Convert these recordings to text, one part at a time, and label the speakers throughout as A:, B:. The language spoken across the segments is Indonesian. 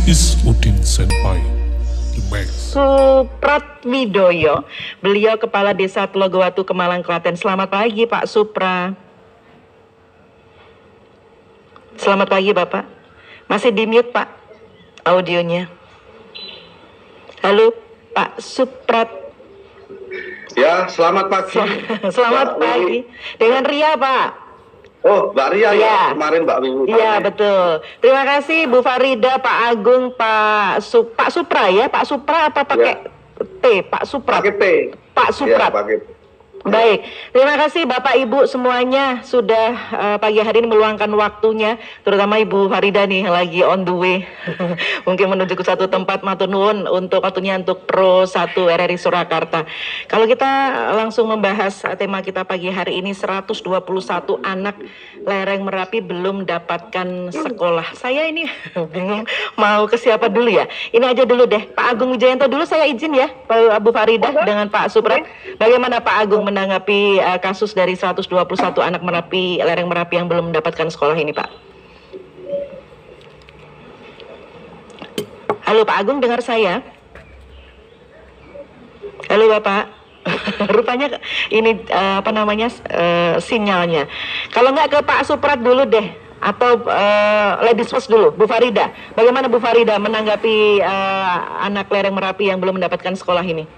A: is Udin Senpai, the Max.
B: Supratwidoyo, beliau Kepala Desa Telogowatu, Kemalang, Klaten. Selamat pagi Pak Supra. Selamat pagi Bapak. Masih di mute Pak audionya. Halo Pak Suprat.
C: Ya, selamat pagi.
B: Selamat pagi. Dengan Ria Pak.
C: Oh, Mbak Ria ya, kemarin Mbak Wiwi.
B: Iya, betul. Terima kasih Bu Farida, Pak Agung, Pak Supra ya. Pak Supra apa pakai T? Pak Supra.
C: Pakai T.
B: Pak Supra.
C: Ya, pakai T.
B: Baik, terima kasih Bapak Ibu semuanya sudah pagi hari ini meluangkan waktunya, terutama Ibu Farida nih lagi on the way mungkin menuju ke satu tempat. Matur nuwun untuk waktunya untuk Pro 1 RRI Surakarta. Kalau kita langsung membahas tema kita pagi hari ini, 121 anak lereng Merapi belum dapatkan sekolah. Saya ini bingung mau ke siapa dulu ya. Ini aja dulu deh, Pak Agung Wijayanto dulu saya izin ya, Pak Bu Farida dengan Pak Suprat. Bagaimana Pak Agung menanggapi kasus dari 121 anak Merapi, lereng Merapi yang belum mendapatkan sekolah ini, Pak? Halo Pak Agung, dengar saya? Halo Bapak. Rupanya ini sinyalnya. Kalau nggak ke Pak Suprat dulu deh, atau ladies first dulu, Bu Farida. Bagaimana Bu Farida menanggapi anak lereng Merapi yang belum mendapatkan sekolah ini?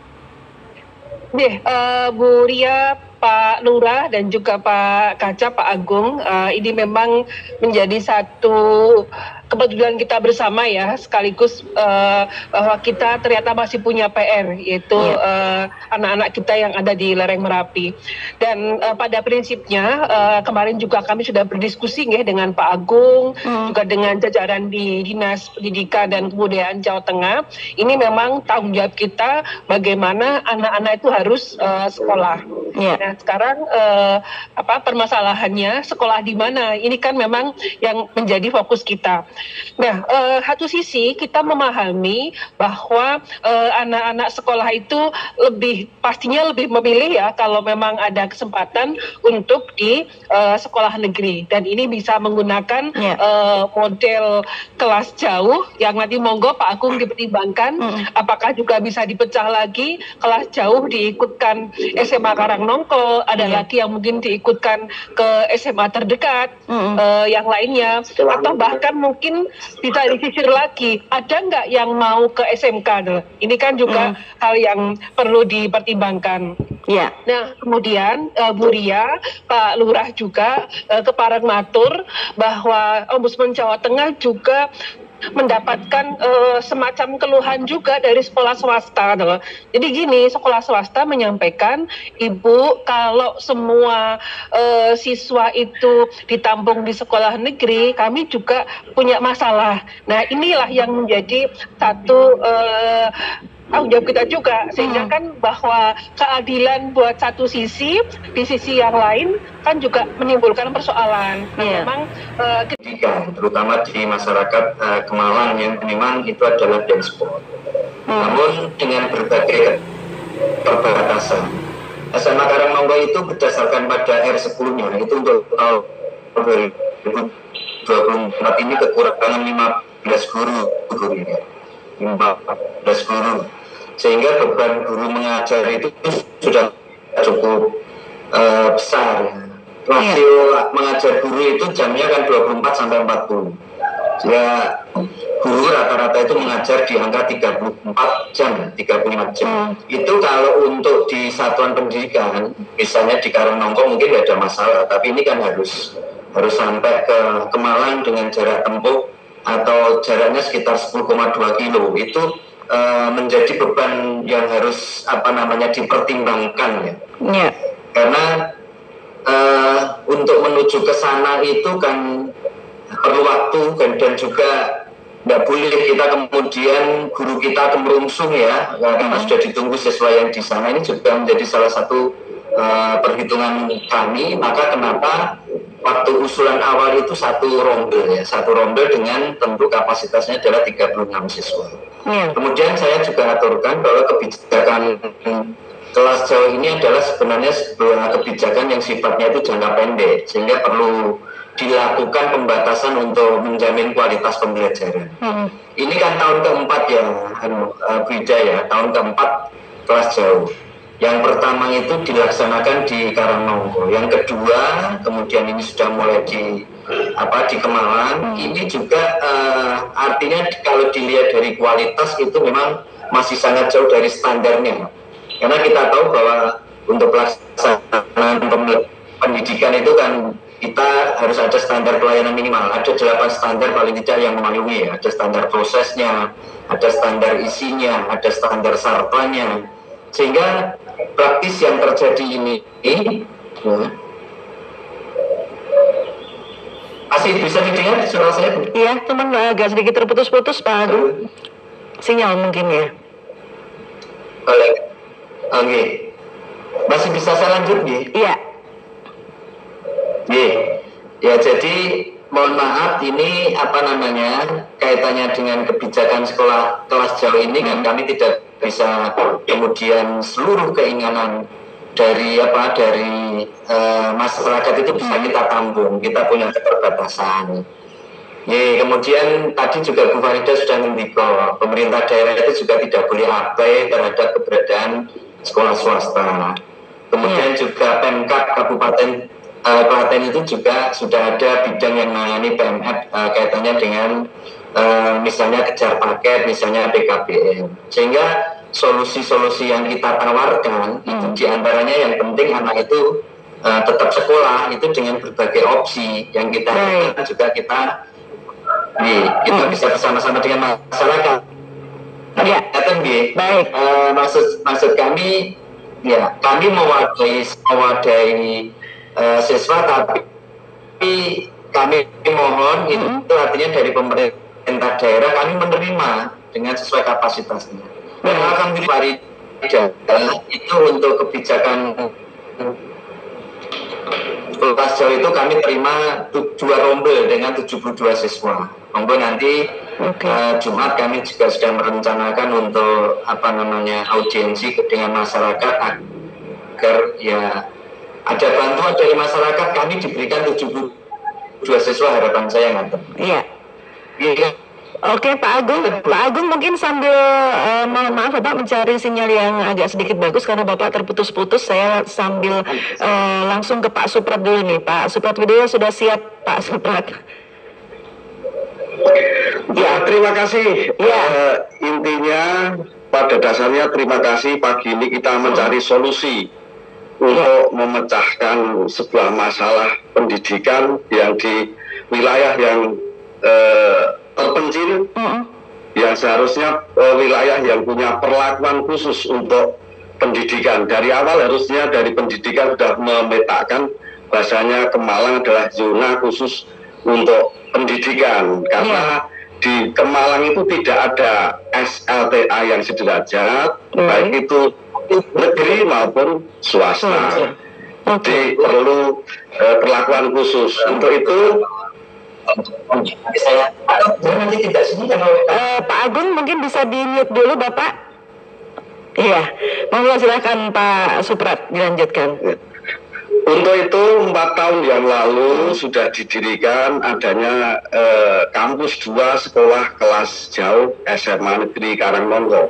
D: Bu Ria, Pak Lurah, dan juga Pak Kaca, Pak Agung, ini memang menjadi satu kebetulan kita bersama ya, sekaligus bahwa kita ternyata masih punya PR, yaitu anak-anak kita yang ada di lereng Merapi. Dan pada prinsipnya kemarin juga kami sudah berdiskusi ya dengan Pak Agung, juga dengan jajaran di Dinas Pendidikan dan Kebudayaan Jawa Tengah. Ini memang tanggung jawab kita bagaimana anak-anak itu harus sekolah. Nah sekarang permasalahannya sekolah di mana? Ini kan memang yang menjadi fokus kita. Nah, satu sisi kita memahami bahwa anak-anak sekolah itu pastinya lebih memilih ya kalau memang ada kesempatan untuk di sekolah negeri, dan ini bisa menggunakan model kelas jauh yang nanti monggo Pak Agung dipertimbangkan apakah juga bisa dipecah lagi kelas jauh diikutkan SMA Karangnongko, ada lagi yang mungkin diikutkan ke SMA terdekat, yang lainnya, atau bahkan mungkin bisa disisir lagi, ada nggak yang mau ke SMK? Ini kan juga hal yang perlu dipertimbangkan. Nah, kemudian Bu Ria, Pak Lurah juga ke Parangmatur bahwa Ombudsman Jawa Tengah juga mendapatkan semacam keluhan juga dari sekolah swasta. Jadi gini, sekolah swasta menyampaikan, Ibu, kalau semua siswa itu ditampung di sekolah negeri, kami juga punya masalah. Nah, inilah yang menjadi satu tanggung jawab kita juga, sehingga kan bahwa keadilan buat satu sisi, di sisi yang lain kan juga menimbulkan persoalan. Memang
E: terutama di masyarakat Kemalang yang memang itu adalah dance sport. Namun dengan berbagai perbatasan, SMA Karangnongko itu berdasarkan pada R10-nya, itu untuk tahun 2024 ini kekurangan 15 guru, 15 guru. Sehingga beban guru mengajar itu sudah cukup besar. Rasio mengajar guru itu jamnya kan 24 sampai 40. Ya, guru rata-rata itu mengajar di angka 34 jam, 35 jam. Itu kalau untuk di satuan pendidikan, misalnya di Karangnongko mungkin tidak ada masalah, tapi ini kan harus sampai ke Kemalang dengan jarak tempuh atau jaraknya sekitar 10,2 kilo. Itu menjadi beban yang harus dipertimbangkan ya. Karena untuk menuju ke sana itu kan perlu waktu dan juga tidak boleh kita kemudian guru kita kemerungsung ya, karena sudah ditunggu sesuai yang di sana. Ini juga menjadi salah satu perhitungan kami. Maka kenapa waktu usulan awal itu satu rombel dengan tentu kapasitasnya adalah 36 siswa. Kemudian saya juga aturkan bahwa kebijakan kelas jauh ini adalah sebenarnya sebuah kebijakan yang sifatnya itu jangka pendek, sehingga perlu dilakukan pembatasan untuk menjamin kualitas pembelajaran. Ini kan tahun keempat ya, Brida ya, tahun keempat kelas jauh. Yang pertama itu dilaksanakan di Karangnonggo. Yang kedua, kemudian ini sudah mulai di Kemalang. Ini juga artinya kalau dilihat dari kualitas itu memang masih sangat jauh dari standarnya. Karena kita tahu bahwa untuk pelaksanaan pendidikan itu kan kita harus ada standar pelayanan minimal. Ada 8 standar paling tidak yang memenuhi. Ada standar prosesnya, ada standar isinya, ada standar sarpanya. Sehingga praktis yang terjadi ini masih bisa didengar suara saya?
B: Iya, cuman agak sedikit terputus-putus Pak Agung. Sinyal mungkin ya.
E: Oke. Masih bisa saya lanjut nggih?
B: Iya.
E: Ya, jadi mohon maaf ini kaitannya dengan kebijakan sekolah kelas jauh ini kan kami tidak bisa kemudian seluruh keinginan dari masyarakat itu bisa kita tampung. Kita punya keterbatasan. Kemudian tadi juga Bu Farida sudah mendikau pemerintah daerah itu juga tidak boleh abai terhadap keberadaan sekolah swasta. Kemudian juga Pemkab Kabupaten Klaten itu juga sudah ada bidang yang menangani PMF kaitannya dengan misalnya kejar paket, misalnya PKBM. Sehingga solusi-solusi yang kita tawarkan itu diantaranya yang penting anak itu tetap sekolah itu dengan berbagai opsi yang kita juga kita bisa bersama-sama dengan masyarakat.
B: Baik.
E: Maksud kami ya kami mewadai siswa, tapi kami mohon itu artinya dari pemerintah daerah kami menerima dengan sesuai kapasitasnya. Dan alhamdulillah itu untuk kebijakan kelas jauh itu kami terima 2 rombel dengan 72 siswa. Monggo nanti Jumat kami juga sudah merencanakan untuk audiensi dengan masyarakat agar ya ada bantuan dari masyarakat, kami diberikan 72 siswa, harapan saya nganter.
B: Iya. Oke Pak Agung mungkin sambil mohon maaf Bapak mencari sinyal yang agak sedikit bagus karena Bapak terputus-putus. Saya sambil langsung ke Pak Suprat dulu nih. Pak Suprat Widoyo sudah siap Pak Suprat?
C: Ya, terima kasih. Intinya pada dasarnya terima kasih pagi ini kita mencari solusi untuk memecahkan sebuah masalah pendidikan yang di wilayah yang terpencil, yang seharusnya wilayah yang punya perlakuan khusus untuk pendidikan. Dari awal harusnya dari pendidikan sudah memetakan bahasanya Kemalang adalah zona khusus untuk pendidikan, karena di Kemalang itu tidak ada SLTA yang sederajat, baik itu negeri maupun swasta. Jadi perlu perlakuan khusus. Untuk itu
B: Pak Agung mungkin bisa di-mute dulu Bapak. Iya, monggo silakan Pak Suprat dilanjutkan.
C: Untuk itu 4 tahun yang lalu sudah didirikan adanya kampus 2 sekolah kelas jauh SMA Negeri Karangnonggo.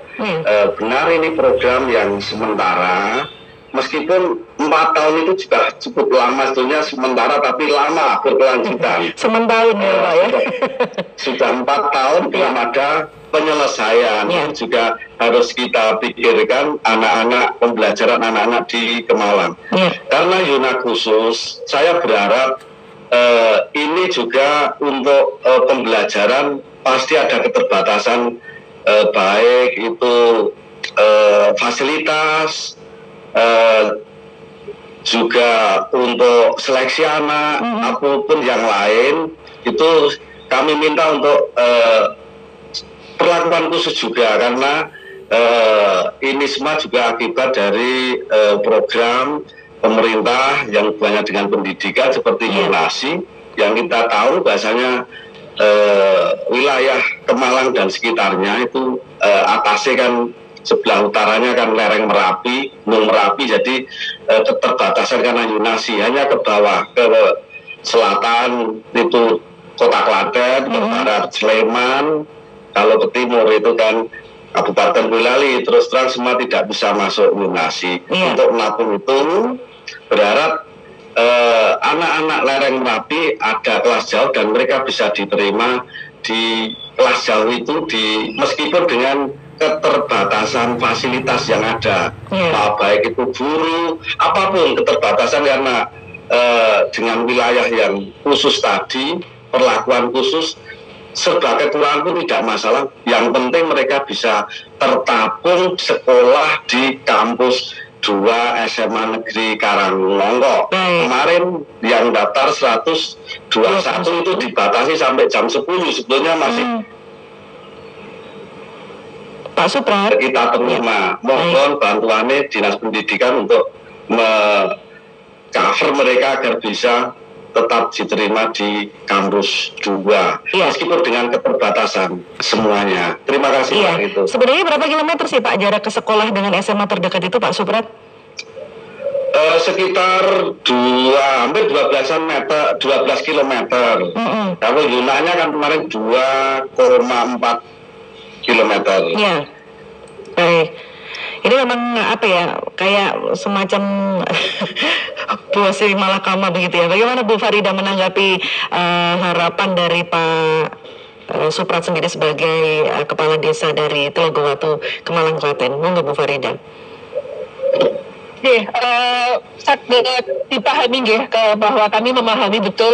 C: Benar ini program yang sementara, meskipun 4 tahun itu juga cukup lama, sebetulnya sementara tapi lama berkelanjutan.
B: Sementara ya Pak ya.
C: Sudah 4 tahun belum ada penyelesaian. Juga harus kita pikirkan pembelajaran anak-anak di Kemalang. Karena zona khusus, saya berharap ini juga untuk pembelajaran pasti ada keterbatasan, baik itu fasilitas, juga untuk seleksi anak apapun yang lain, itu kami minta untuk perlakuan khusus juga, karena ini semua juga akibat dari program pemerintah yang hubungannya dengan pendidikan seperti zonasi, yang kita tahu bahasanya wilayah Kemalang dan sekitarnya itu atasnya kan sebelah utaranya kan lereng Merapi, Gunung Merapi, jadi keterbatasan karena zonasi hanya ke bawah ke selatan itu Kota Klaten, ke barat Sleman, kalau ke timur itu kan Kabupaten Boyolali. Terus terang semua tidak bisa masuk lunasi. Untuk menampung itu berharap anak-anak lereng Merapi ada kelas jauh dan mereka bisa diterima di kelas jauh itu meskipun dengan keterbatasan fasilitas yang ada, baik itu guru, apapun keterbatasan karena dengan wilayah yang khusus tadi, perlakuan khusus, serba kekurangan pun tidak masalah. Yang penting mereka bisa tertabung sekolah di kampus 2 SMA Negeri Karanglongko. Kemarin yang daftar 121 itu dibatasi sampai jam 10, sebetulnya masih
B: Pak Suprat
C: kita terima. Mohon bantuannya Dinas Pendidikan untuk cover mereka agar bisa tetap diterima di kampus 2 meskipun dengan keterbatasan semuanya. Terima kasih Pak. Itu
B: sebenarnya berapa kilometer sih Pak jarak ke sekolah dengan SMA terdekat itu Pak Suprat?
C: Sekitar hampir 12 kilometer. Kalau Yunanya kan kemarin 2,4 kilometer.
B: Iya. Baik. Ini memang apa ya, kayak semacam buah siri malakama begitu ya. Bagaimana Bu Farida menanggapi harapan dari Pak Suprat sendiri sebagai kepala desa dari Telogowatu, Kemalang, Klaten? Monggo Bu Farida.
D: Sangat dipahami bahwa kami memahami betul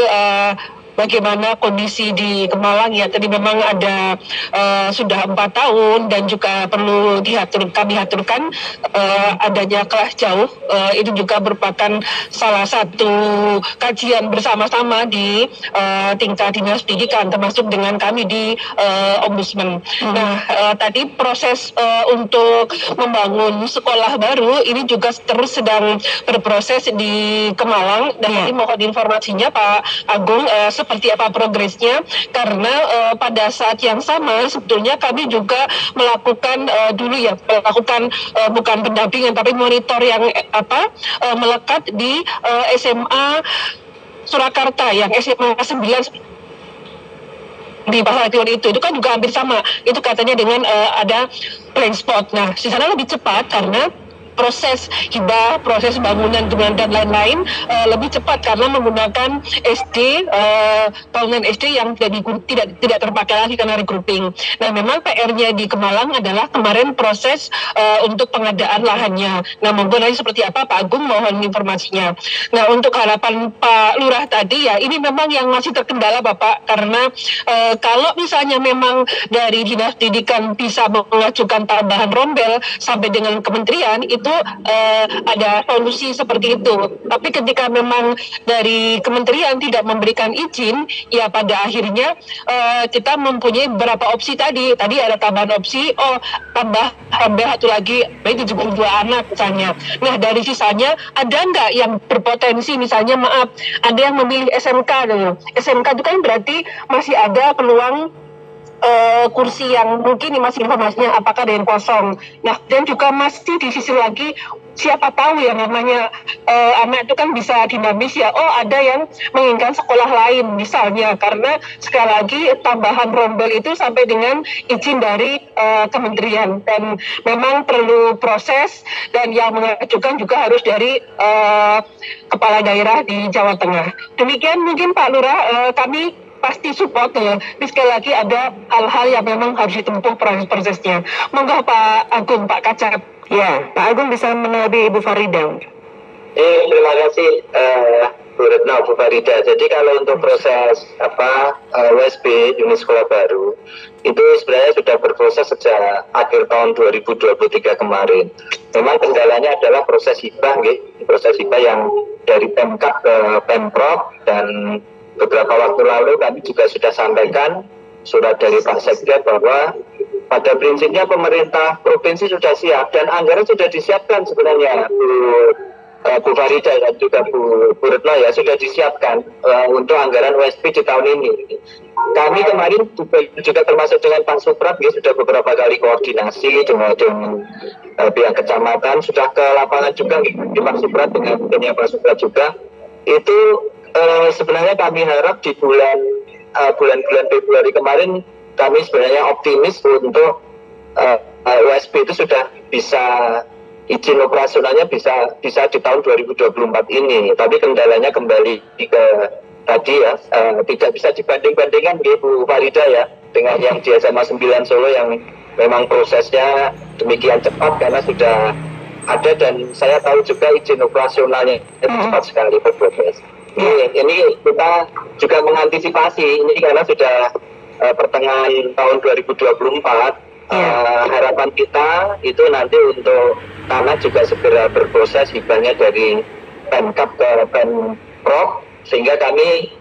D: bagaimana kondisi di Kemalang ya. Tadi memang ada sudah 4 tahun dan juga perlu kami aturkan adanya kelas jauh. Itu juga merupakan salah satu kajian bersama-sama di tingkat dinas pendidikan, termasuk dengan kami di Ombudsman. Nah, tadi proses untuk membangun sekolah baru ini juga terus sedang berproses di Kemalang, dan nanti mohon informasinya Pak Agung seperti apa progresnya, karena pada saat yang sama sebetulnya kami juga melakukan bukan pendampingan tapi monitor yang melekat di SMA Surakarta yang SMA 9 di Pahlawan itu kan juga hampir sama, itu katanya dengan ada blank spot. Nah, di sana lebih cepat karena proses hibah, proses bangunan dan lain-lain lebih cepat karena menggunakan SD, bangunan SD yang tidak terpakai lagi karena regrouping. Nah, memang PR-nya di Kemalang adalah kemarin proses untuk pengadaan lahannya. Nah, monggo nanti seperti apa Pak Agung, mohon informasinya. Nah, untuk harapan Pak Lurah tadi ya, ini memang yang masih terkendala Bapak, karena kalau misalnya memang dari Dinas Pendidikan bisa mengajukan tambahan rombel sampai dengan kementerian, itu ada solusi seperti itu. Tapi ketika memang dari kementerian tidak memberikan izin, ya pada akhirnya kita mempunyai beberapa opsi tadi ada tambahan opsi, tambah satu lagi, baik 72 anak misalnya. Nah, dari sisanya ada nggak yang berpotensi, misalnya ada yang memilih SMK dulu. SMK itu kan berarti masih ada peluang kursi yang mungkin masih informasinya apakah ada yang kosong. Nah, dan juga masih di sisi lagi, siapa tahu ya namanya anak itu kan bisa dinamis ya. Ada yang menginginkan sekolah lain misalnya, karena sekali lagi tambahan rombel itu sampai dengan izin dari kementerian, dan memang perlu proses, dan yang mengajukan juga harus dari kepala daerah di Jawa Tengah. Demikian mungkin Pak Lurah, kami pasti support ya. Tapi sekali lagi ada hal-hal yang memang harus ditempuh proses-prosesnya. Monggo Pak Agung, Pak Kacap.
B: Ya, Pak Agung bisa menanggapi Ibu Farida.
E: Terima kasih Bu Retno, Bu Farida. Jadi kalau untuk proses USB unit sekolah baru itu sebenarnya sudah berproses sejak akhir tahun 2023 kemarin. Memang kendalanya adalah proses hibah, proses hibah yang dari Pemkab ke Pemprov, dan beberapa waktu lalu kami juga sudah sampaikan surat dari Pak Sekda bahwa pada prinsipnya pemerintah provinsi sudah siap dan anggaran sudah disiapkan sebenarnya, Bu Farida dan juga Bu Retno ya, sudah disiapkan untuk anggaran USP di tahun ini. Kami kemarin juga termasuk dengan Pak Suprat sudah beberapa kali koordinasi dengan pihak kecamatan, sudah ke lapangan juga di Pak Suprat dengan Pak Suprat juga. Itu sebenarnya kami harap di bulan-bulan Februari kemarin kami sebenarnya optimis untuk USP itu sudah bisa izin operasionalnya bisa di tahun 2024 ini. Tapi kendalanya kembali ke tadi ya, tidak bisa dibanding-bandingkan Bu Farida ya dengan yang di SMA 9 Solo yang memang prosesnya demikian cepat karena sudah ada, dan saya tahu juga izin operasionalnya itu cepat sekali berproses. Ini kita juga mengantisipasi ini karena sudah pertengahan tahun 2024. Harapan kita itu nanti untuk tanah juga segera berproses hibahnya dari Pemkab ke Pemprov, sehingga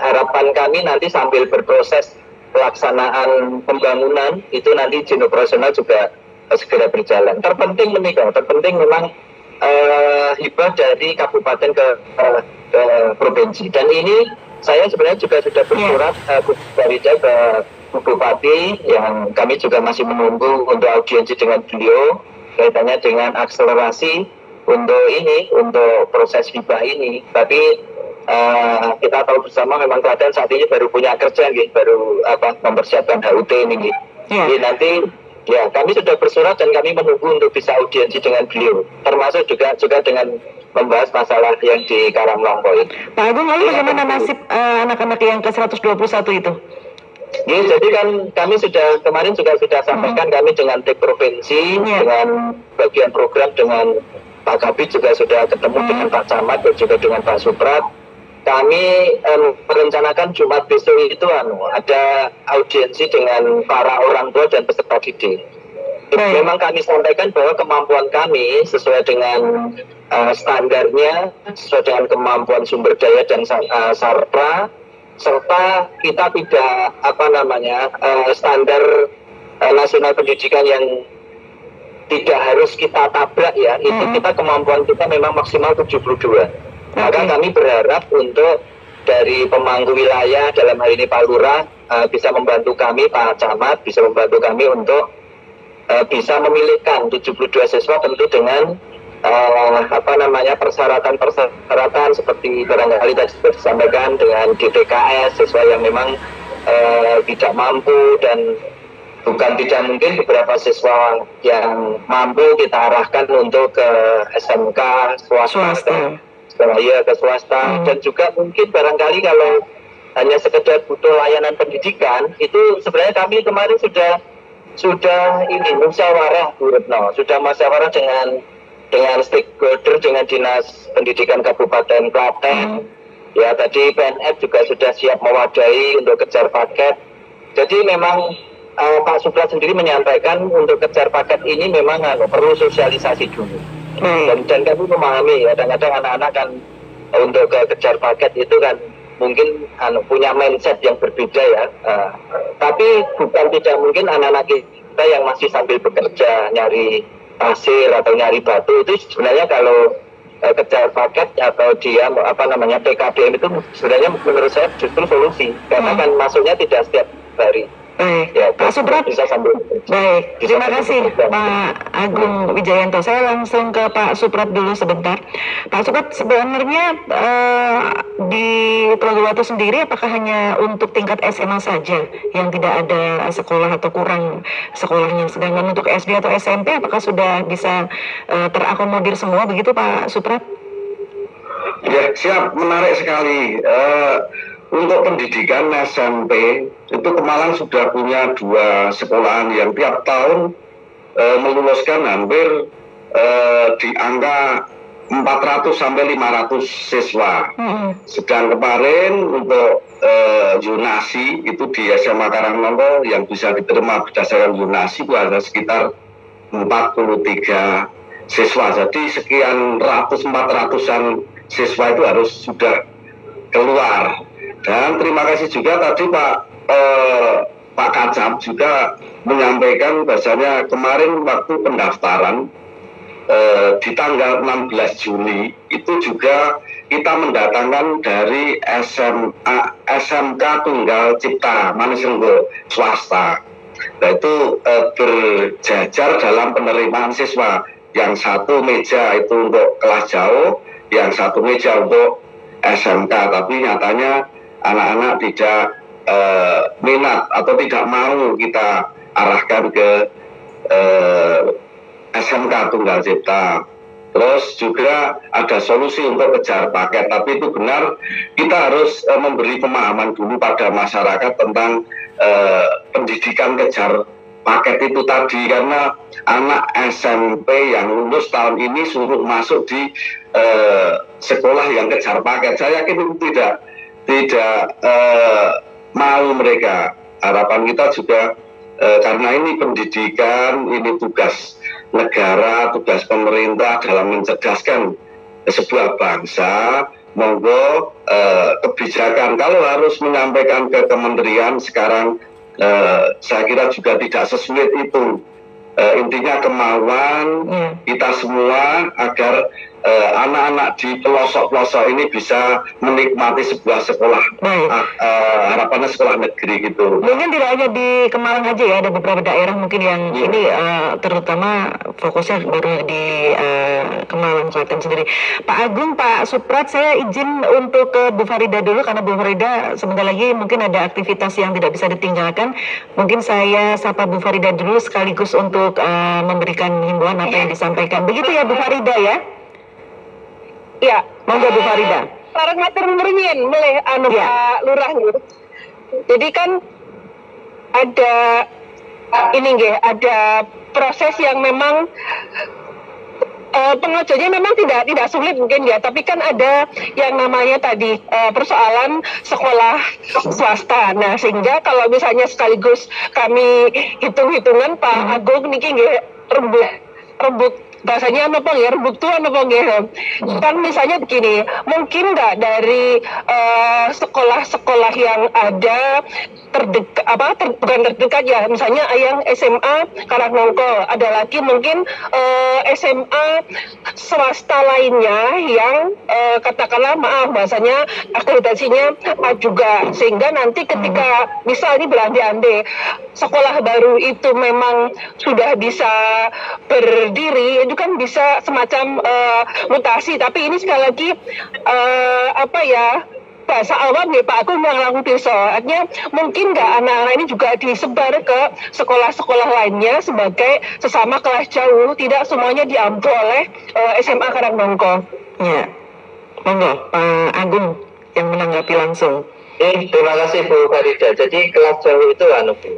E: harapan kami nanti sambil berproses pelaksanaan pembangunan itu nanti izin operasional juga segera berjalan. Terpenting memang hibah dari kabupaten ke provinsi, dan ini saya sebenarnya juga sudah bersurat dari ke Bupati yang kami juga masih menunggu untuk audiensi dengan beliau kaitannya dengan akselerasi untuk proses hibah ini. Tapi kita tahu bersama memang Klaten saat ini baru punya kerja baru mempersiapkan HUT ini. Jadi nanti ya kami sudah bersurat dan kami menunggu untuk bisa audiensi dengan beliau, termasuk juga dengan membahas masalah yang di Karanglongko itu.
B: Pak Agung, lalu bagaimana nasib anak-anak yang ke 121 itu?
E: Ya, jadi kan kami kemarin sudah sampaikan kami dengan tim provinsi, dengan bagian program dengan Pak Kabid juga sudah ketemu dengan Pak Camat dan juga dengan Pak Suprat. Kami merencanakan Jumat besok itu ada audiensi dengan para orang tua dan peserta didik. Memang kami sampaikan bahwa kemampuan kami sesuai dengan standarnya, sesuai dengan kemampuan sumber daya dan sarana, serta kita tidak standar nasional pendidikan yang tidak harus kita tabrak ya. Itu kemampuan kita memang maksimal 72. Maka kami berharap untuk dari pemangku wilayah dalam hal ini Pak Lurah bisa membantu kami, Pak Camat bisa membantu kami untuk bisa memilihkan 72 siswa tentu dengan persyaratan seperti barangkali tadi sudah disampaikan dengan DTKS siswa yang memang tidak mampu, dan bukan tidak mungkin beberapa siswa yang mampu kita arahkan untuk ke SMK swasta. Ke swasta. Dan juga mungkin barangkali kalau hanya sekedar butuh layanan pendidikan itu sebenarnya kami kemarin sudah musyawarah Bu Retno, sudah musyawarah dengan stakeholder, dengan Dinas Pendidikan Kabupaten Klaten. Ya, tadi PNF juga sudah siap mewadahi untuk kejar paket. Jadi memang Pak Suprat sendiri menyampaikan untuk kejar paket ini memang perlu sosialisasi dulu. Dan kami memahami ya, kadang-kadang anak-anak kan untuk kejar paket itu kan mungkin punya mindset yang berbeda ya. Tapi bukan tidak mungkin anak-anak kita yang masih sambil bekerja nyari pasir atau nyari batu itu sebenarnya kalau kejar paket atau dia PKBM itu sebenarnya menurut saya justru solusi, karena kan masuknya tidak setiap hari.
B: Baik,
E: ya,
B: Pak Suprat. Baik, terima kasih Pak Agung Wijayanto. Saya langsung ke Pak Suprat dulu sebentar. Pak Suprat, sebenarnya di Pulau Dewata sendiri apakah hanya untuk tingkat SMA saja yang tidak ada sekolah atau kurang sekolahnya? Sedangkan untuk SD atau SMP apakah sudah bisa terakomodir semua begitu Pak Suprat?
C: Ya, siap, menarik sekali. Untuk pendidikan SMP itu Pemalang sudah punya 2 sekolahan yang tiap tahun meluluskan hampir di angka 400 sampai 500 siswa. Sedang kemarin untuk zonasi itu di SMA Karanglongko yang bisa diterima berdasarkan zonasi itu ada sekitar 43 siswa. Jadi sekian 400-an siswa itu harus sudah keluar. Dan terima kasih juga tadi Pak Kacap juga menyampaikan bahasanya kemarin waktu pendaftaran di tanggal 16 Juli itu juga kita mendatangkan dari SMK Tunggal Cipta Manisenggo swasta. Nah itu berjajar dalam penerimaan siswa. Yang satu meja itu untuk kelas jauh, yang satu meja untuk SMK, tapi nyatanya anak-anak tidak minat atau tidak mau kita arahkan ke SMK Tunggal Cipta. Terus juga ada solusi untuk kejar paket, tapi itu benar kita harus memberi pemahaman dulu pada masyarakat tentang pendidikan kejar paket itu tadi, karena anak SMP yang lulus tahun ini suruh masuk di sekolah yang kejar paket, saya yakin itu tidak mau mereka. Harapan kita juga karena ini pendidikan, ini tugas negara, tugas pemerintah dalam mencerdaskan sebuah bangsa. Monggo kebijakan kalau harus menyampaikan ke kementerian sekarang, saya kira juga tidak sesulit itu. Intinya kemauan kita semua agar anak-anak di pelosok-pelosok ini bisa menikmati sebuah sekolah, harapannya sekolah negeri gitu.
B: Mungkin tidak hanya di Kemalang aja ya, ada beberapa daerah mungkin yang ini terutama fokusnya baru di Kemalang, Klaten sendiri. Pak Agung, Pak Suprat, saya izin untuk ke Bu Farida dulu karena Bu Farida sebentar lagi mungkin ada aktivitas yang tidak bisa ditinggalkan. Mungkin saya sapa Bu Farida dulu sekaligus untuk memberikan himbauan apa yang disampaikan. Begitu ya Bu Farida ya?
D: Ya,
B: monggo Bu Farida.
D: Sareng matur nuwun meleh Pak Lurah gitu. Jadi kan ada ini nggih, ada proses yang memang pengajarnya memang tidak sulit mungkin ya, tapi kan ada yang namanya tadi persoalan sekolah swasta. Nah, sehingga kalau misalnya sekaligus kami hitung-hitungan Pak Agung niki nggih rembuk bahasanya apa ya, rebuk tuan apa nggih. Kan misalnya begini, mungkin nggak dari sekolah-sekolah yang ada bukan terdekat ya, misalnya yang SMA Karangnongko, ada lagi mungkin SMA swasta lainnya yang katakanlah bahasanya akreditasinya juga, sehingga nanti ketika misalnya berandai-andai sekolah baru itu memang sudah bisa berdiri, itu kan bisa semacam mutasi. Tapi ini sekali lagi bahasa awam ya Pak Agung yang langsung desa. Artinya mungkin nggak anak-anak ini juga disebar ke sekolah-sekolah lainnya sebagai sesama kelas jauh, tidak semuanya diampu oleh SMA Karangnongko.
B: Ya, monggo Pak Agung yang menanggapi langsung.
E: Terima kasih Bu Farida. Jadi kelas jauh itu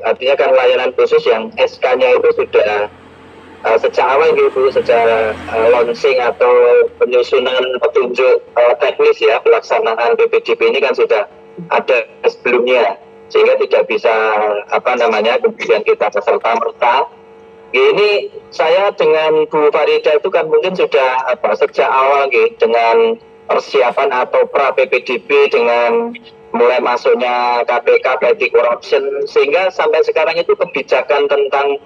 E: artinya kan layanan khusus yang SK-nya itu sudah sejak awal gitu, sejak launching atau penyusunan petunjuk teknis ya pelaksanaan PPDB ini kan sudah ada sebelumnya, sehingga tidak bisa kemudian kita serta-merta. Ini saya dengan Bu Farida itu kan mungkin sudah sejak awal gitu, dengan persiapan atau pra PPDB, dengan mulai masuknya KPK anti corruption, sehingga sampai sekarang itu kebijakan tentang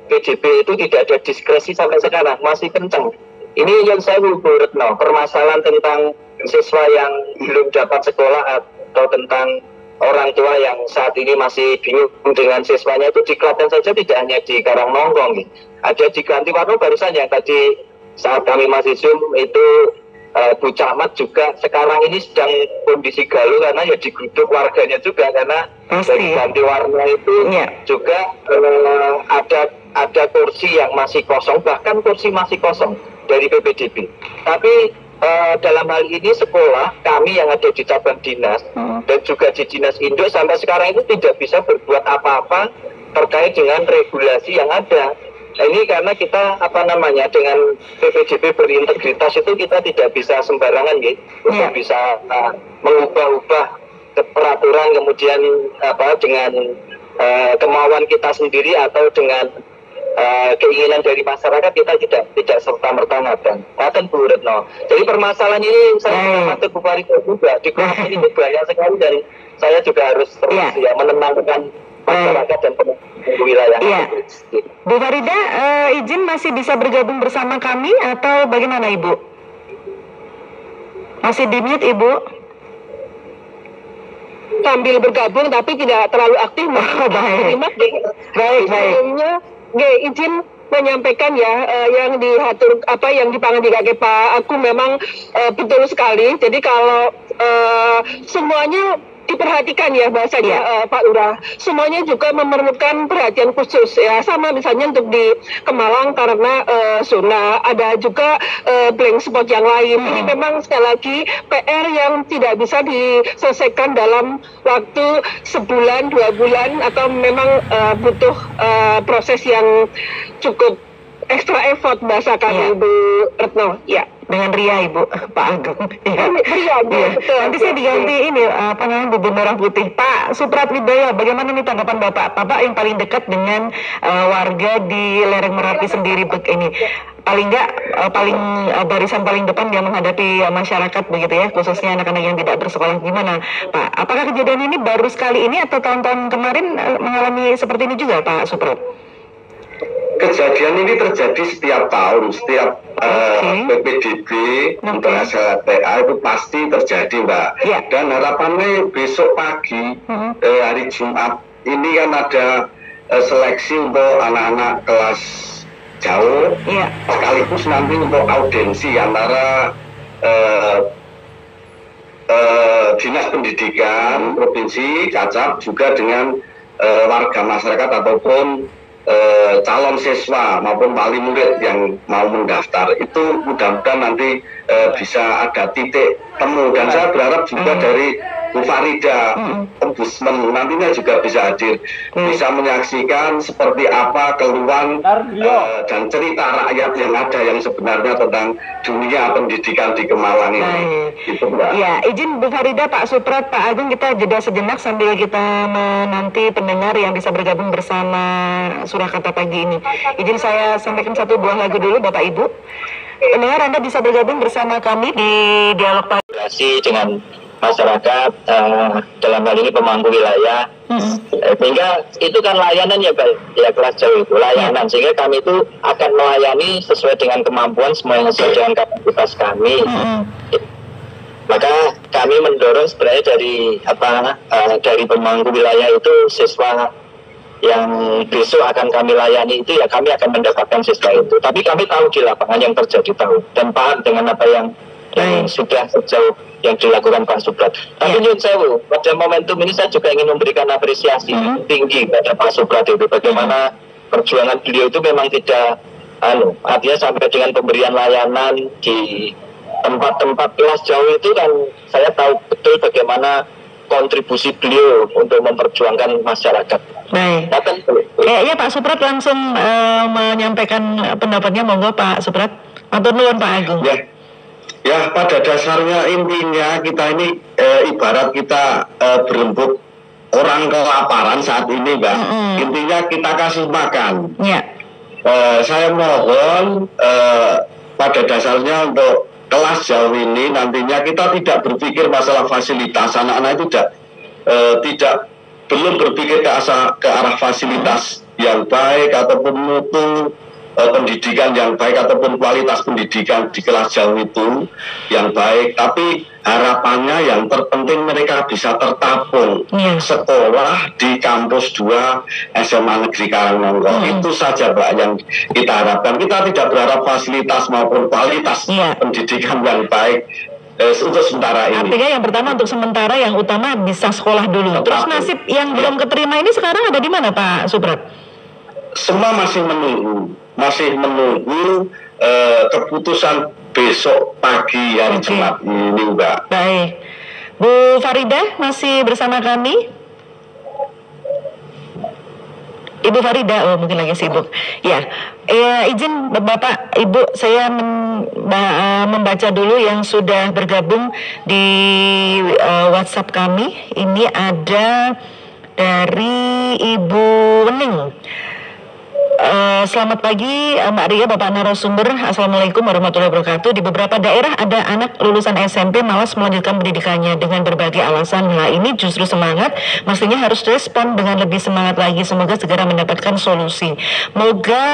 E: PDB itu tidak ada diskresi sampai sekarang, masih kencang. Ini yang saya Bu Retno, permasalahan tentang siswa yang belum dapat sekolah atau tentang orang tua yang saat ini masih bingung dengan siswanya, itu di Klaten saja, tidak hanya di Karangnongko, ada di Gantiwarno barusan yang tadi saat kami masih Zoom itu Bu Camat juga sekarang ini sedang kondisi galau karena ya digeruduk warganya juga, karena dari Gantiwarno itu juga ada kursi yang masih kosong, bahkan kursi masih kosong dari PPDB. Tapi dalam hal ini sekolah kami yang ada di cabang dinas dan juga di dinas induk sampai sekarang itu tidak bisa berbuat apa-apa terkait dengan regulasi yang ada. Ini karena kita dengan PPDB berintegritas itu kita tidak bisa sembarangan gitu, untuk bisa mengubah-ubah peraturan kemudian dengan kemauan kita sendiri atau dengan keinginan dari masyarakat, kita tidak serta-merta ngaten Bu Retno. Jadi permasalahan ini saya matur Bu Farida juga di Klaten ini banyak sekali, dan saya juga harus terus menenangkan masyarakat dan wilayah.
B: Bu Farida, izin masih bisa bergabung bersama kami atau bagaimana Ibu? Masih di mute Ibu?
D: Sambil bergabung tapi tidak terlalu aktif. Baik. Sebelumnya izin menyampaikan yang diatur yang dipangan di Pak Aku memang betul sekali. Jadi kalau semuanya diperhatikan ya bahasanya Pak Lurah. Semuanya juga memerlukan perhatian khusus ya. Sama misalnya untuk di Kemalang karena zona, ada juga blank spot yang lain. Ini memang sekali lagi PR yang tidak bisa diselesaikan dalam waktu sebulan, 2 bulan, atau memang butuh proses yang cukup extra effort bahasa kami Ibu Retno. Ya.
B: Dengan Ria Ibu, Pak Agung. Ya.
D: Ria, betul.
B: Nanti saya diganti ini apa namanya bubur merah putih. Pak Suprat Widaya, bagaimana nih tanggapan Bapak? Bapak yang paling dekat dengan warga di lereng Merapi sendiri ini. Paling nggak barisan paling depan yang menghadapi masyarakat begitu ya, khususnya anak-anak yang tidak bersekolah. Gimana Pak? Apakah kejadian ini baru sekali ini atau tahun-tahun kemarin mengalami seperti ini juga Pak Suprat?
C: Kejadian ini terjadi setiap tahun, setiap PPDB untuk SLTA itu pasti terjadi, Mbak.
B: Yeah.
C: Dan harapannya besok pagi, hari Jumat, ini kan ada seleksi untuk anak-anak kelas jauh, sekaligus nanti untuk audiensi antara Dinas Pendidikan Provinsi Kacap juga dengan warga masyarakat ataupun calon siswa maupun wali murid yang mau mendaftar. Itu mudah-mudahan nanti bisa ada titik temu, dan saya berharap juga dari Bu Farida, Ombudsman nantinya juga bisa hadir, bisa menyaksikan seperti apa keluhan dan cerita rakyat yang ada yang sebenarnya tentang dunia pendidikan di Kemalang ini. Itu, Mbak.
B: Ya, izin Bu Farida, Pak Suprat, Pak Agung, kita jeda sejenak sambil kita menanti pendengar yang bisa bergabung bersama Surakarta pagi ini. Izin saya sampaikan satu buah lagu dulu, Bapak Ibu. Pendengar, Anda bisa bergabung bersama kami di Dialog Pagi
E: dengan masyarakat, dalam hal ini pemangku wilayah, sehingga itu kan layanan ya Pak, ya kelas jauh itu layanan, sehingga kami itu akan melayani sesuai dengan kemampuan, semua yang sesuai dengan kapasitas kami. Maka kami mendorong sebenarnya dari pemangku wilayah itu siswa yang besok akan kami layani itu ya kami akan mendapatkan siswa itu. Tapi kami tahu di lapangan yang terjadi, tahu dan paham dengan apa yang sudah sejauh yang dilakukan Pak Suprat. Tapi nyun sewu, pada momentum ini saya juga ingin memberikan apresiasi tinggi pada Pak Suprat itu, bagaimana perjuangan beliau itu memang tidak artinya sampai dengan pemberian layanan di tempat-tempat kelas jauh itu kan saya tahu betul bagaimana kontribusi beliau untuk memperjuangkan masyarakat.
B: Baik. Ya Pak Suprat langsung menyampaikan pendapatnya, monggo Pak Suprat. Matur nuwun Pak Agung.
C: Ya, pada dasarnya intinya kita ini ibarat kita berembuk orang kelaparan saat ini, Mbak. Intinya kita kasih makan. Saya mohon pada dasarnya untuk kelas jauh ini nantinya kita tidak berpikir masalah fasilitas. Anak-anak itu belum berpikir ke arah fasilitas yang baik ataupun mutu pendidikan yang baik ataupun kualitas pendidikan di kelas jauh itu yang baik, tapi harapannya yang terpenting mereka bisa tertabung sekolah di kampus 2 SMA Negeri Karangmongo. Itu saja Mbak yang kita harapkan. Kita tidak berharap fasilitas maupun kualitas pendidikan yang baik untuk sementara ini.
B: Artinya yang pertama untuk sementara yang utama bisa sekolah dulu. Terus nasib yang belum keterima ini sekarang ada di mana Pak Suprat?
C: Semua masih menunggu keputusan besok pagi hari Jumat ini, Mbak.
B: Baik. Bu Farida masih bersama kami? Ibu Farida, mungkin lagi sibuk. Ya, izin Bapak, Ibu, saya membaca dulu yang sudah bergabung di WhatsApp kami. Ini ada dari Ibu Wening. Selamat pagi Mbak Ria, Bapak narasumber. Assalamualaikum warahmatullahi wabarakatuh. Di beberapa daerah ada anak lulusan SMP malas melanjutkan pendidikannya dengan berbagai alasan. Nah ini justru semangat, mestinya harus respon dengan lebih semangat lagi. Semoga segera mendapatkan solusi. Moga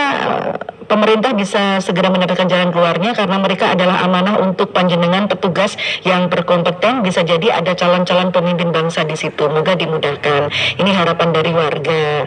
B: pemerintah bisa segera mendapatkan jalan keluarnya karena mereka adalah amanah untuk panjenengan petugas yang berkompeten. Bisa jadi ada calon-calon pemimpin bangsa di situ. Moga dimudahkan. Ini harapan dari warga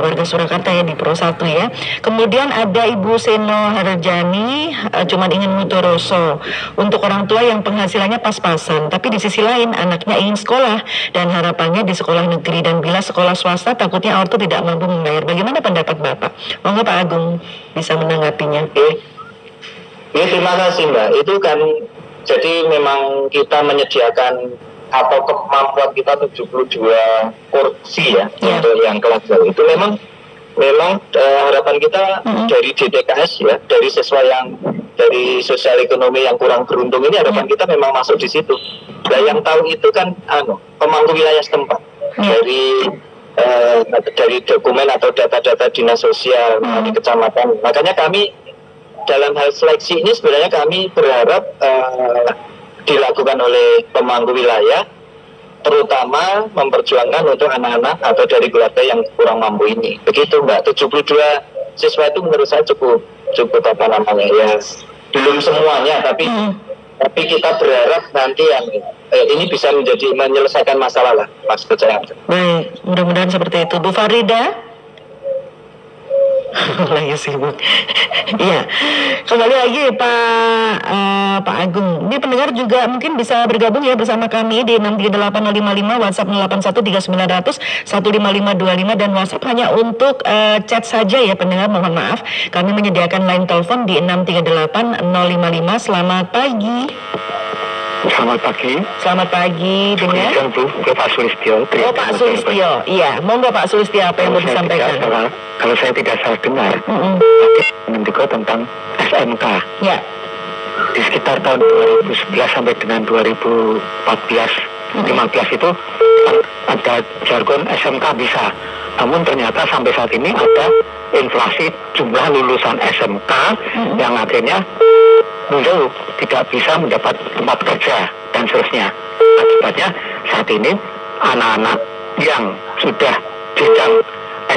B: warga Surakarta ya di Pro 1 ya. Kemudian ada Ibu Seno Harjani, cuman ingin mutoroso untuk orang tua yang penghasilannya pas-pasan, tapi di sisi lain anaknya ingin sekolah dan harapannya di sekolah negeri, dan bila sekolah swasta takutnya ortu tidak mampu membayar. Bagaimana pendapat Bapak? Monggo Pak Agung bisa menanggapinya.
E: Ya, terima kasih Mbak. Itu kan jadi memang kita menyediakan atau kemampuan kita 72 kursi ya untuk yang kelas jauh. Itu memang harapan kita dari DTKS ya, dari siswa yang dari sosial ekonomi yang kurang beruntung ini, harapan kita memang masuk di situ. Nah, yang tahu itu kan pemangku wilayah setempat dari dokumen atau data-data dinas sosial di kecamatan. Makanya kami dalam hal seleksi ini sebenarnya kami berharap dilakukan oleh pemangku wilayah, terutama memperjuangkan untuk anak-anak atau dari keluarga yang kurang mampu ini. Begitu Mbak, 72 siswa itu menurut saya cukup apa namanya ya, belum semuanya, tapi kita berharap nanti yang ini bisa menyelesaikan masalah lah, Mas percaya.
B: Baik, mudah-mudahan seperti itu. Bu Farida. Lagi sibuk. Iya. Kembali lagi Pak Agung. Ini pendengar juga mungkin bisa bergabung ya bersama kami di 638055, WhatsApp 081390015525 dan WhatsApp hanya untuk chat saja ya pendengar, mohon maaf. Kami menyediakan line telepon di 638055. Selamat pagi.
F: Selamat pagi.
B: Selamat pagi dengan
F: Pak Sulistyo.
B: Oh Pak Sulistyo, iya. Monggo Pak Sulistyo, apa yang mau disampaikan?
F: Kalau saya tidak salah dengar, mendikot tentang SMK.
B: Ya.
F: Di sekitar tahun 2011 sampai dengan 2014-15 itu ada jargon SMK bisa. Namun ternyata sampai saat ini ada inflasi jumlah lulusan SMK yang akhirnya muncul tidak bisa mendapat tempat kerja dan seterusnya. Akibatnya saat ini anak-anak yang sudah jenjang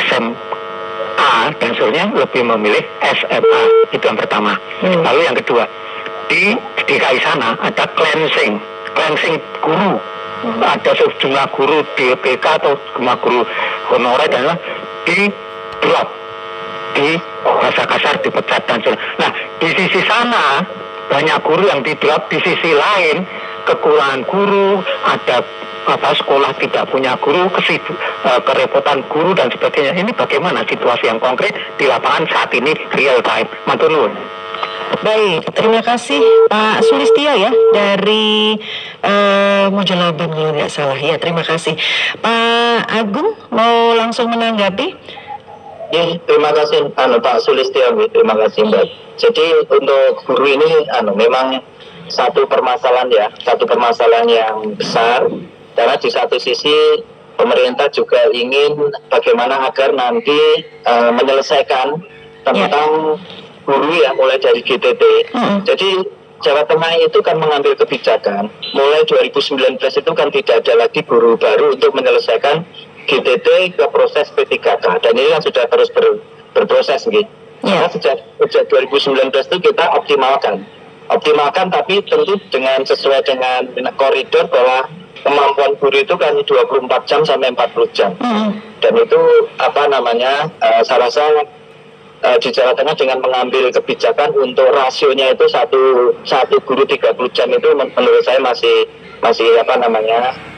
F: SMA dan seterusnya lebih memilih SMA. Itu yang pertama. Lalu yang kedua, di DKI sana ada cleansing guru. Ada sejumlah guru DPK atau guru honorer dan di drop, di bahasa kasar dipecat dan sebagainya. Nah, di sisi sana banyak guru yang di drop, di sisi lain kekurangan guru, ada sekolah tidak punya guru, kerepotan guru dan sebagainya. Ini bagaimana situasi yang konkret di lapangan saat ini real time? Matur nuwun.
B: Baik, terima kasih Pak Sulistyo ya dari Mojolaban kalau tidak salah ya. Terima kasih. Pak Agung mau langsung menanggapi?
E: Ya, terima kasih Pak Sulistyo, terima kasih Mbak. Jadi untuk guru ini memang satu permasalahan yang besar, karena di satu sisi pemerintah juga ingin bagaimana agar nanti menyelesaikan tentang guru ya, mulai dari GTT. Jadi Jawa Tengah itu kan mengambil kebijakan mulai 2019 itu kan tidak ada lagi guru baru untuk menyelesaikan GTT ke proses P3K, dan ini kan sudah terus berproses gitu. Karena sejak 2019 itu kita optimalkan, tapi tentu dengan sesuai dengan koridor bahwa kemampuan guru itu kan 24 jam sampai 40 jam. Dan itu saya rasa di Jawa Tengah dengan mengambil kebijakan untuk rasionya itu satu guru 30 jam itu menurut saya masih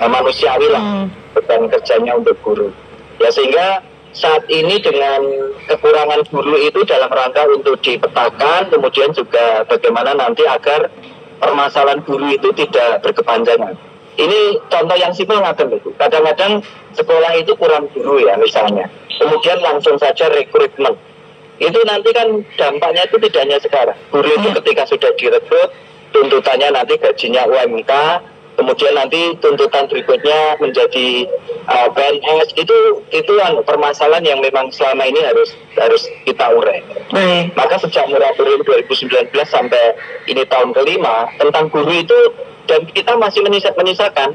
E: manusiawi lah beban kerjanya untuk guru. Ya, sehingga saat ini dengan kekurangan guru itu dalam rangka untuk dipetakan, kemudian juga bagaimana nanti agar permasalahan guru itu tidak berkepanjangan. Ini contoh yang simpel itu. Kadang-kadang sekolah itu kurang guru ya misalnya, kemudian langsung saja rekrutmen. Itu nanti kan dampaknya itu tidak hanya sekarang. Guru itu ketika sudah direkrut, tuntutannya nanti gajinya UMK, kemudian nanti tuntutan berikutnya menjadi PNS. Itu permasalahan yang memang selama ini harus kita urai. Maka sejak moratorium 2019 sampai ini tahun kelima tentang guru itu, dan kita masih menyisakan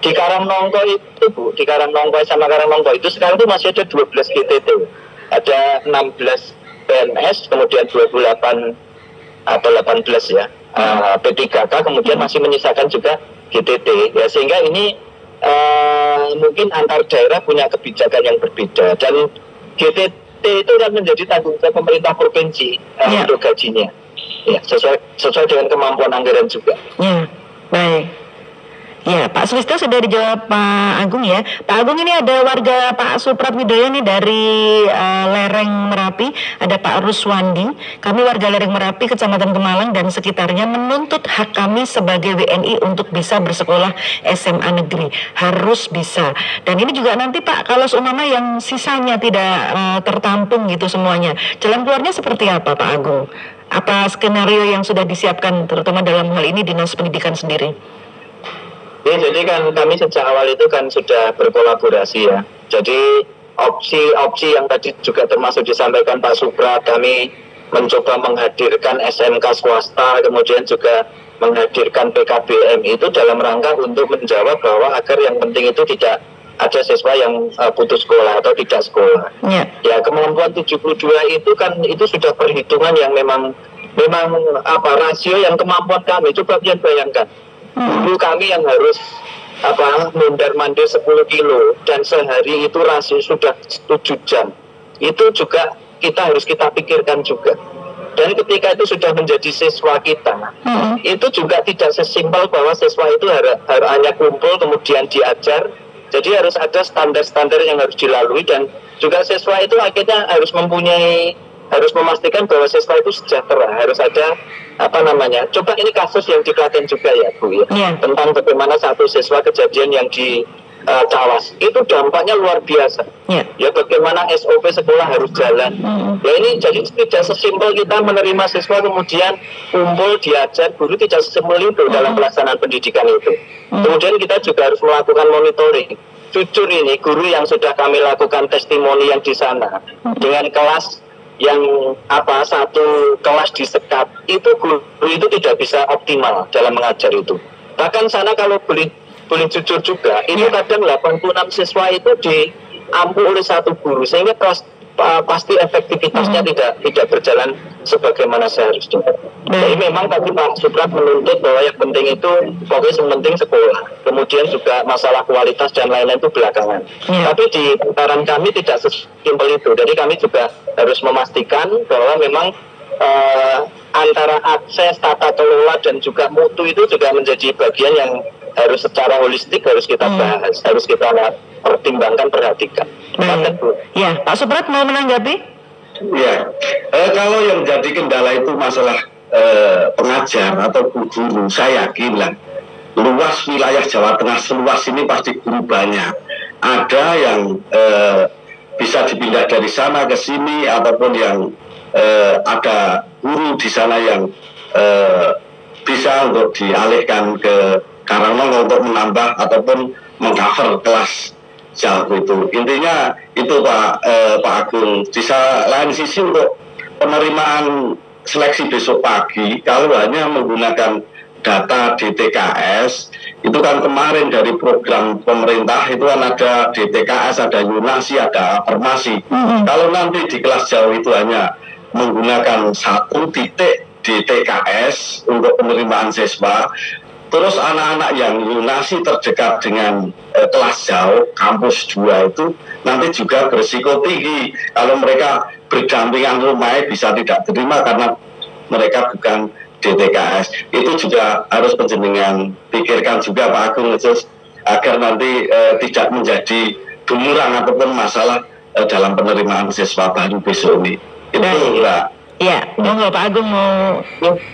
E: di Karangnongko itu Bu, di Karangnongko sama Karangnongko itu sekarang itu masih ada 12 GTT, ada 16 PNS, kemudian 28 atau 18 ya P3K, kemudian masih menyisakan juga GTT ya, sehingga ini mungkin antar daerah punya kebijakan yang berbeda, dan GTT itu kan menjadi tanggung jawab pemerintah provinsi untuk gajinya ya, sesuai dengan kemampuan anggaran juga.
B: Ya, baik. Ya, Pak Sulisto sudah dijawab Pak Agung ya. Pak Agung, ini ada warga Pak Suprat Widoyo nih dari Lereng Merapi, ada Pak Ruswandi. Kami warga Lereng Merapi, Kecamatan Kemalang dan sekitarnya menuntut hak kami sebagai WNI untuk bisa bersekolah SMA negeri. Harus bisa. Dan ini juga nanti Pak, kalau seumpama yang sisanya tidak tertampung gitu semuanya, jalan keluarnya seperti apa Pak Agung? Apa skenario yang sudah disiapkan terutama dalam hal ini Dinas Pendidikan sendiri?
E: Ya, jadi kan kami sejak awal itu kan sudah berkolaborasi ya. Jadi opsi yang tadi juga termasuk disampaikan Pak Suprat, kami mencoba menghadirkan SMK swasta, kemudian juga menghadirkan PKBM itu dalam rangka untuk menjawab bahwa agar yang penting itu tidak ada siswa yang putus sekolah atau tidak sekolah. Ya, kemampuan 72 itu kan itu sudah perhitungan yang memang rasio yang kemampuan kami. Coba kalian bayangkan. Dulu kami yang harus mondar-mandir 10 kilo dan sehari itu rasio sudah 7 jam. Itu juga harus kita pikirkan juga. Dan ketika itu sudah menjadi siswa kita, itu juga tidak sesimpel bahwa siswa itu hanya kumpul kemudian diajar. Jadi harus ada standar-standar yang harus dilalui, dan juga siswa itu akhirnya harus memastikan bahwa siswa itu sejahtera, harus ada coba ini kasus yang di Klaten juga ya Bu ya, tentang bagaimana satu siswa kejadian yang di Cawas, itu dampaknya luar biasa ya, bagaimana SOP sekolah harus jalan ya, ini jadi tidak sesimpel kita menerima siswa kemudian kumpul diajar, guru tidak sesimpel itu dalam pelaksanaan pendidikan itu. Kemudian kita juga harus melakukan monitoring. Jujur ini guru yang sudah kami lakukan testimoni yang di sana dengan kelas yang satu kelas disekat, itu guru itu tidak bisa optimal dalam mengajar itu. Bahkan sana kalau boleh jujur juga, itu kadang 86 siswa itu diampu oleh satu guru, sehingga pasti efektivitasnya tidak berjalan sebagaimana seharusnya. Jadi memang tadi Pak Suprat menuntut bahwa yang penting itu pokoknya yang penting sekolah, kemudian juga masalah kualitas dan lain-lain itu belakangan. Tapi di putaran kami tidak sesimpel itu. Jadi kami juga harus memastikan bahwa memang antara akses, tata kelola dan juga mutu itu juga menjadi bagian yang harus secara holistik harus kita bahas, harus kita pertimbangkan, perhatikan.
B: Ya, Pak Suprat mau menanggapi?
C: Ya, kalau yang jadi kendala itu masalah pengajar atau guru, saya yakin lah luas wilayah Jawa Tengah seluas ini pasti guru banyak. Ada yang bisa dipindah dari sana ke sini, ataupun yang ada guru di sana yang bisa untuk dialihkan ke Karangmangu untuk menambah ataupun mengcover kelas jauh itu. Intinya itu Pak Agung. Di lain sisi untuk penerimaan seleksi besok pagi, kalau hanya menggunakan data DTKS, itu kan kemarin dari program pemerintah itu kan ada DTKS, ada Yunasi, ada Afirmasi. Kalau nanti di kelas jauh itu hanya menggunakan 1 titik DTKS untuk penerimaan siswa, terus anak-anak yang Yunasi terdekat dengan kelas jauh, kampus 2 itu nanti juga berisiko tinggi kalau mereka berdampingan rumahnya bisa tidak terima karena mereka bukan DTKS. Itu juga harus penjenengan pikirkan juga Pak Agung, agar nanti tidak menjadi gemuran ataupun masalah dalam penerimaan siswa baru besok ini. Itu enggak.
B: Iya, monggo Pak Agung mau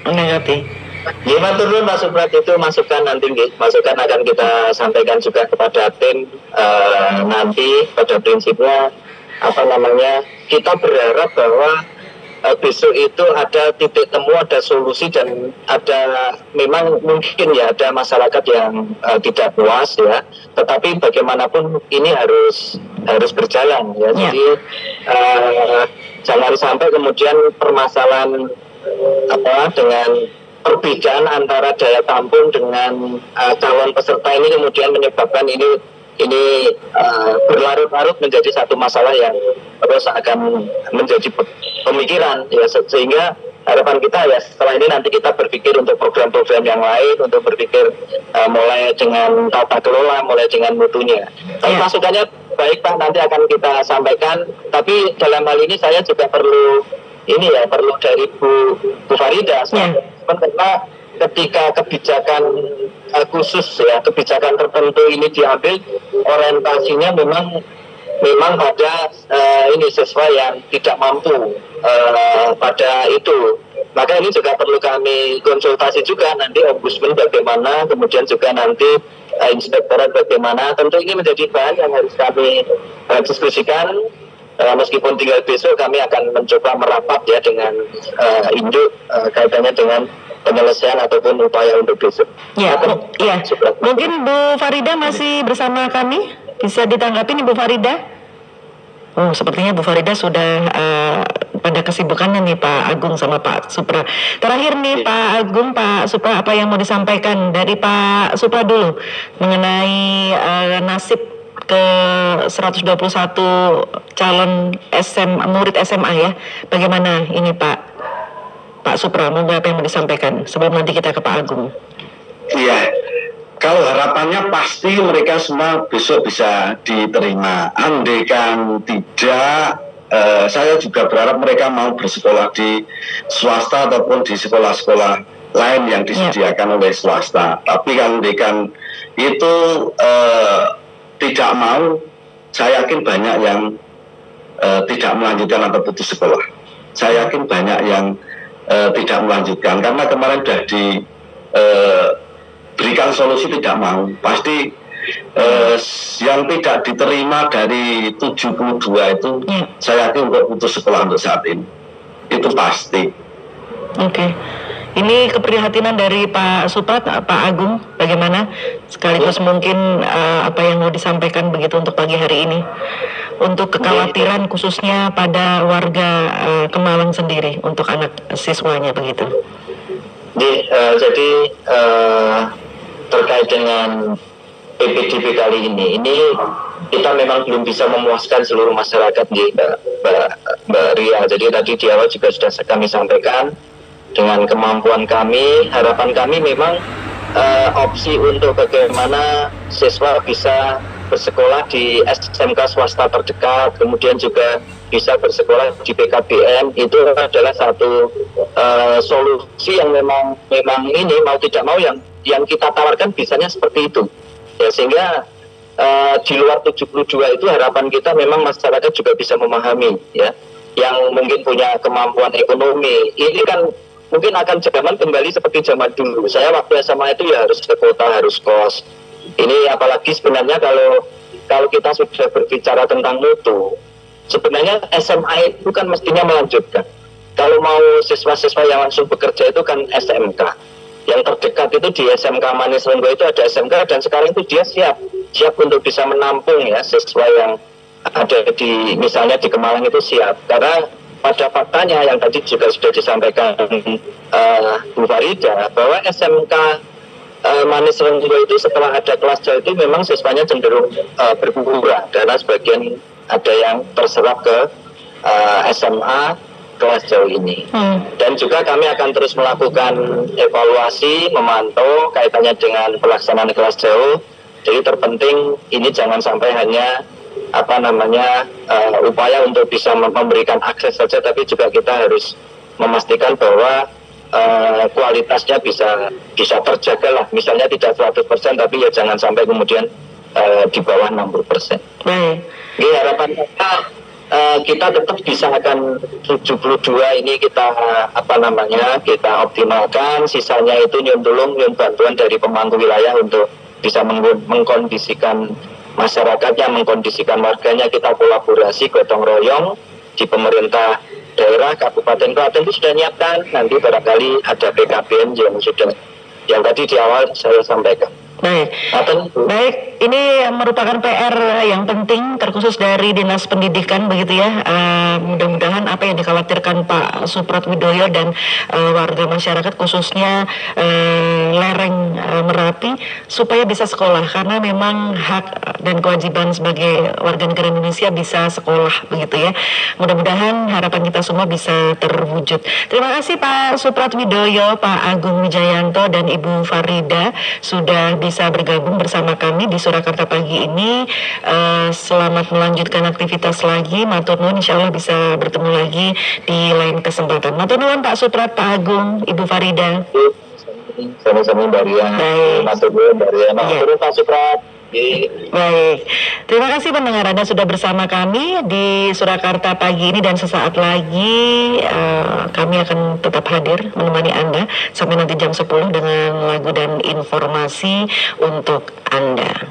B: menanggapi.
E: Gimana turun Pak Suprat, itu masukan nanti, masukan akan kita sampaikan juga kepada tim nanti. Pada prinsipnya kita berharap bahwa besok itu ada titik temu, ada solusi, dan ada memang mungkin ya ada masyarakat yang tidak puas ya, tetapi bagaimanapun ini harus berjalan ya. Jadi jangan sampai kemudian permasalahan dengan perbedaan antara daya tampung dengan calon peserta ini kemudian menyebabkan ini berlarut-larut menjadi satu masalah yang terus akan menjadi pemikiran ya, sehingga harapan kita ya setelah ini nanti kita berpikir untuk program-program yang lain, untuk berpikir mulai dengan tata kelola, mulai dengan mutunya. Tapi masukannya baik Pak, nanti akan kita sampaikan. Tapi dalam hal ini saya juga perlu dari Bu Farida, karena ketika kebijakan khusus ya, kebijakan tertentu ini diambil, orientasinya memang pada siswa yang tidak mampu pada itu. Maka ini juga perlu kami konsultasi juga nanti Ombudsman bagaimana, kemudian juga nanti Inspektorat bagaimana. Tentu ini menjadi bahan yang harus kami diskusikan. Meskipun tinggal besok kami akan mencoba merapat ya dengan induk kaitannya dengan penyelesaian ataupun upaya untuk besok.
B: Ya, mungkin Bu Farida masih bersama kami, bisa ditanggapi nih Bu Farida. Oh, sepertinya Bu Farida sudah pada kesibukannya nih Pak Agung sama Pak Supra. Terakhir nih Pak Agung, Pak Supra, apa yang mau disampaikan dari Pak Supra dulu mengenai nasib ke 121 calon murid SMA ya. Bagaimana ini Pak Supra, monggo apa yang mau disampaikan sebelum nanti kita ke Pak Agung.
C: Iya, kalau harapannya pasti mereka semua besok bisa diterima. Andaikan tidak, saya juga berharap mereka mau bersekolah di swasta ataupun di sekolah-sekolah lain yang disediakan oleh swasta. Tapi kalau andaikan itu tidak mau, saya yakin banyak yang tidak melanjutkan atau putus sekolah. Saya yakin banyak yang tidak melanjutkan karena kemarin sudah diberikan solusi tidak mau. Pasti yang tidak diterima dari 72 itu saya yakin untuk putus sekolah untuk saat ini. Itu pasti. Oke.
B: Ini keprihatinan dari Pak Supra, Pak Agung, bagaimana? Sekaligus mungkin apa yang mau disampaikan begitu untuk pagi hari ini, untuk kekhawatiran khususnya pada warga Kemalang sendiri untuk anak siswanya begitu.
E: Jadi terkait dengan PPDB kali ini kita memang belum bisa memuaskan seluruh masyarakat di Mbak Ria. Jadi tadi di awal juga sudah kami sampaikan. Dengan kemampuan kami, harapan kami memang opsi untuk bagaimana siswa bisa bersekolah di SMK swasta terdekat, kemudian juga bisa bersekolah di PKBM, itu adalah satu solusi yang memang ini mau tidak mau yang kita tawarkan bisanya seperti itu. Ya, sehingga di luar 72 itu harapan kita memang masyarakat juga bisa memahami ya, yang mungkin punya kemampuan ekonomi. Ini kan mungkin akan zaman kembali seperti zaman dulu. Saya waktu SMA itu ya harus ke kota, harus kos. Ini apalagi sebenarnya kalau kita sudah berbicara tentang mutu, sebenarnya SMA itu kan mestinya melanjutkan. Kalau mau siswa-siswa yang langsung bekerja itu kan SMK. Yang terdekat itu di SMK Manis Lenggo itu ada SMK, dan sekarang itu dia siap untuk bisa menampung ya siswa yang ada di misalnya di Kemalang itu siap. Karena pada faktanya yang tadi juga sudah disampaikan Bu Farida, bahwa SMK Manis Lenggo itu setelah ada kelas jauh itu memang siswanya cenderung berkurang, karena sebagian ada yang terserap ke SMA kelas jauh ini. Dan juga kami akan terus melakukan evaluasi, memantau kaitannya dengan pelaksanaan kelas jauh. Jadi terpenting ini jangan sampai hanya upaya untuk bisa memberikan akses saja, tapi juga kita harus memastikan bahwa kualitasnya bisa terjaga lah. Misalnya tidak 100%, tapi ya jangan sampai kemudian di bawah 60%. Jadi harapan kita tetap bisa akan 72 ini kita kita optimalkan. Sisanya itu nyun bantuan dari pemangku wilayah untuk bisa mengkondisikan masyarakatnya, mengkondisikan warganya. Kita kolaborasi gotong royong di pemerintah daerah, kabupaten itu sudah nyiapkan. Nanti barangkali ada PKBM yang tadi di awal saya sampaikan.
B: Baik, baik. Ini merupakan PR yang penting terkhusus dari Dinas Pendidikan begitu ya. Mudah-mudahan apa yang dikhawatirkan Pak Supratwidoyo dan warga masyarakat khususnya lereng Merapi supaya bisa sekolah, karena memang hak dan kewajiban sebagai warga negara Indonesia bisa sekolah begitu ya. Mudah-mudahan harapan kita semua bisa terwujud. Terima kasih Pak Supratwidoyo, Pak Agung Wijayanto dan Ibu Farida sudah bisa bergabung bersama kami di Surakarta pagi ini. Selamat melanjutkan aktivitas lagi. Matur nuwun, insya Allah bisa bertemu lagi di lain kesempatan. Matur nuwun Pak Suprat, Pak Agung, Ibu Farida.
E: Sama-sama Mbak Ria. Matur nuwun Mbak Ria. Matur nuwun Pak Suprat.
B: Baik, terima kasih pendengar Anda sudah bersama kami di Surakarta pagi ini, dan sesaat lagi kami akan tetap hadir menemani Anda sampai nanti jam 10 dengan lagu dan informasi untuk Anda.